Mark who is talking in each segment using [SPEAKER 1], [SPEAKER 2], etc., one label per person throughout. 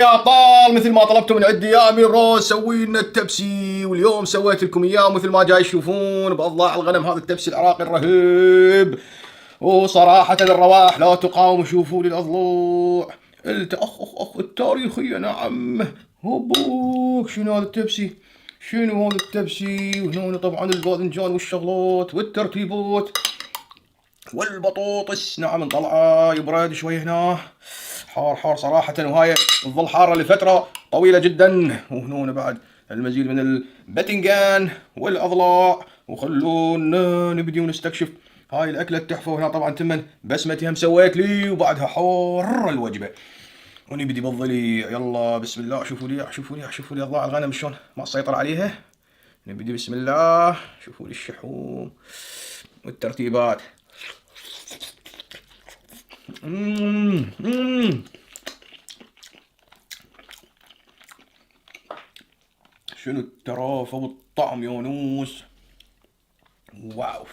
[SPEAKER 1] يا أبطال، مثل ما طلبتوا من عندي يا أمير روز سوي لنا التبسي، واليوم سويت لكم إياه مثل ما جاي تشوفون بأضلاع الغنم. هذا التبسي العراقي الرهيب، وصراحة الروائح لا تقاوم. شوفوا لي الأضلوع أخ التاريخية. نعم، هبوك شنو هذا التبسي؟ شنو هذا التبسي؟ وهنا طبعا الباذنجان والشغلات والترتيبات والبطوطس. نعم مطلعه يبرد شوي هنا، حار حار صراحة، وهاي تظل حارة لفترة طويلة جدا. وهنا بعد المزيد من البتنجان والأضلاع. وخلونا نبدي ونستكشف هاي الأكلة التحفة. وهنا طبعا تمن بسمتي هم سويت لي، وبعدها حار الوجبة. ونبدي بالضليع. يلا بسم الله. شوفوا لي أضلاع الغنم شلون ما سيطر عليها. نبدي بسم الله. شوفوا لي الشحوم والترتيبات. شنو الترافة والطعم يا نوس. واو.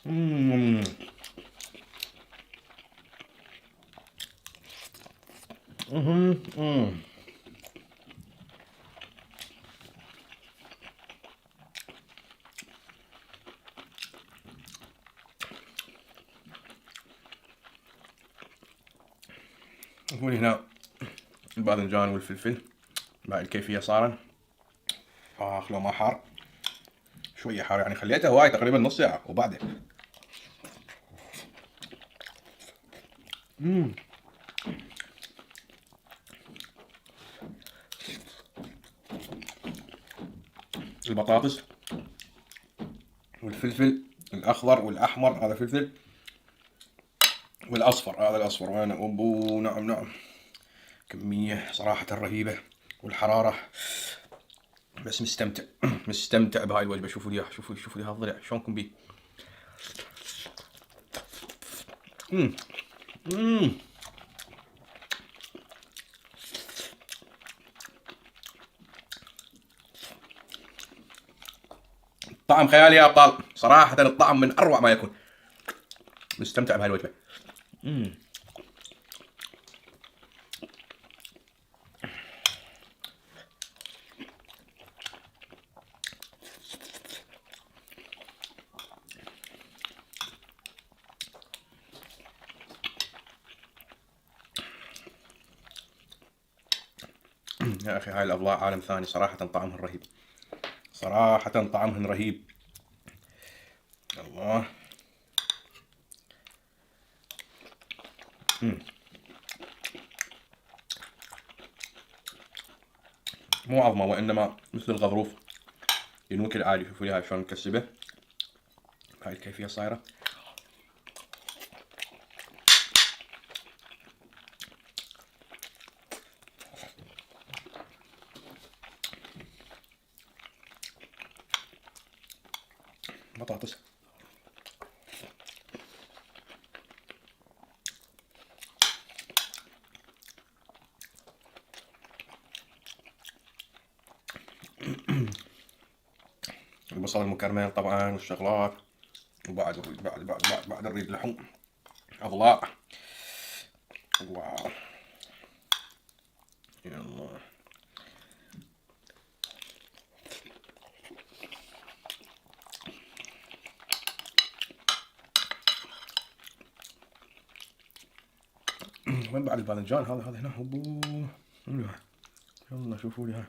[SPEAKER 1] مم. مم. مم. هنا الباذنجان والفلفل مع الكيفية صارن. لو ما حار شوية حار، يعني خليته هواي تقريبا نص ساعة وبعدين. البطاطس والفلفل الأخضر والأحمر، هذا فلفل، والأصفر هذا الأصفر. وأنا أبو نعم كمية صراحة رهيبة، والحرارة. بس مستمتع مستمتع بهاي الوجبة. شوفوا لي هالضلع شلونكم بيه. طعم خيالي يا ابطال، صراحة الطعم من اروع ما يكون. مستمتع بهاي الوجبة. يا اخي هاي الاضلاع عالم ثاني، صراحة طعمهن رهيب، صراحة طعمهن رهيب. الله. مو عظمة، وانما مثل الغضروف ينوكل عادي. شوفوا لي هاي شلون مكسبة. هاي الكيفية صايرة. بطاطس. البصل المكرمل طبعا والشغلات. وبعد بعد نريد لحوم اضلاع. واو. يلا. وين بعد الباذنجان؟ هذا هنا. هبو. يلا شوفوا لي هاي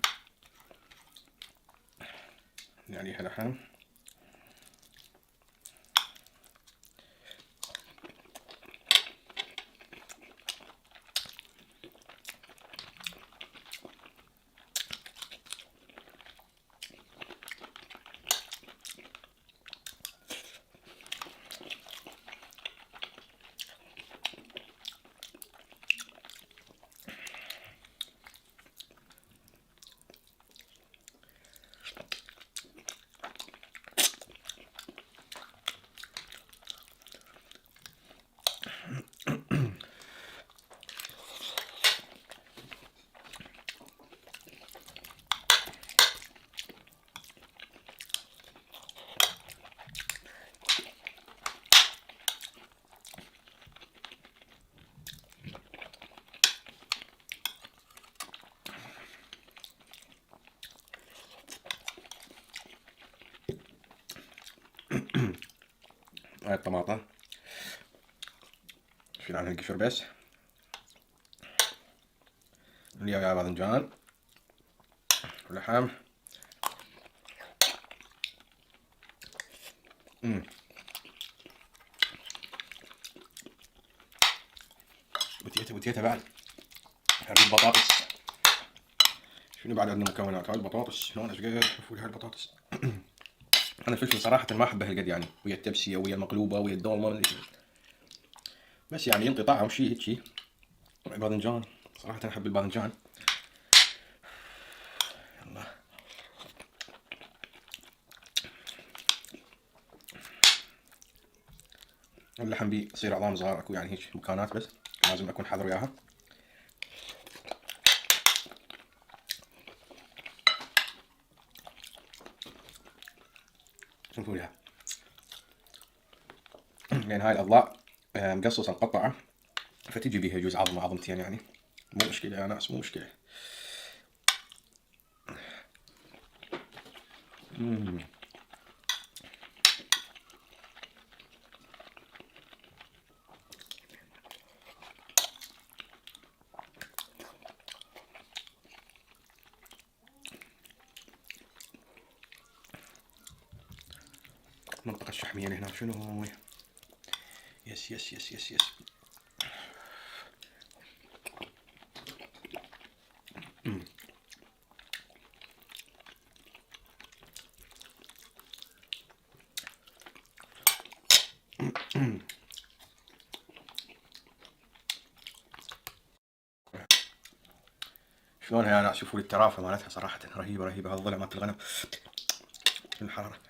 [SPEAKER 1] يعني لحم. هاي الطماطة نشيل عنها القشر بس. اللي ويا باذنجان ولحم. وتيتا بعد. هذه البطاطس. شنو بعد عندنا مكونات؟ هاي البطاطس شلون اشقد فول. هاي البطاطس انا الفلفل صراحة ما احبه هالقد يعني، ويا التبسية ويا المقلوبة ويا الدولمة بس يعني ينطي طعم شي هيجي. باذنجان صراحة احب الباذنجان. يلا اللحم بيصير عظام صغار، اكو يعني هيك مكانات بس لازم اكون حذر وياها. شوفوا لها لان هاي الاضلاع مقصصة مقطعة، فتجي بيها يجوز عظمة عظمتين يعني، مو مشكلة يا ناس مو مشكلة. المنطقة الشحمية هنا شنو؟ يس يس يس يس يس. شلونها يا ناس؟ شوفوا الترافة مالتها صراحة رهيبة رهيبة. هالضلع مالت الغنم الحرارة.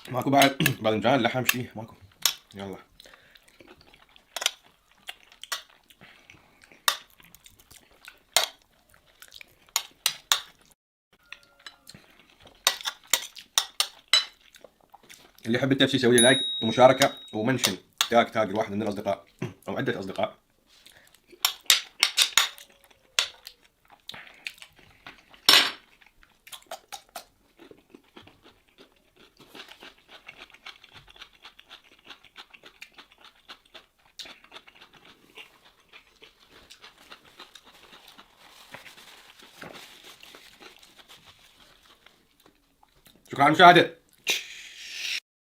[SPEAKER 1] ماكو بعد باذنجان لحم شي ماكو. يلا اللي يحب التفسير يسوي لي لايك ومشاركة ومنشن تاج لواحد من الاصدقاء او عدة اصدقاء. شكرا على المشاهدة.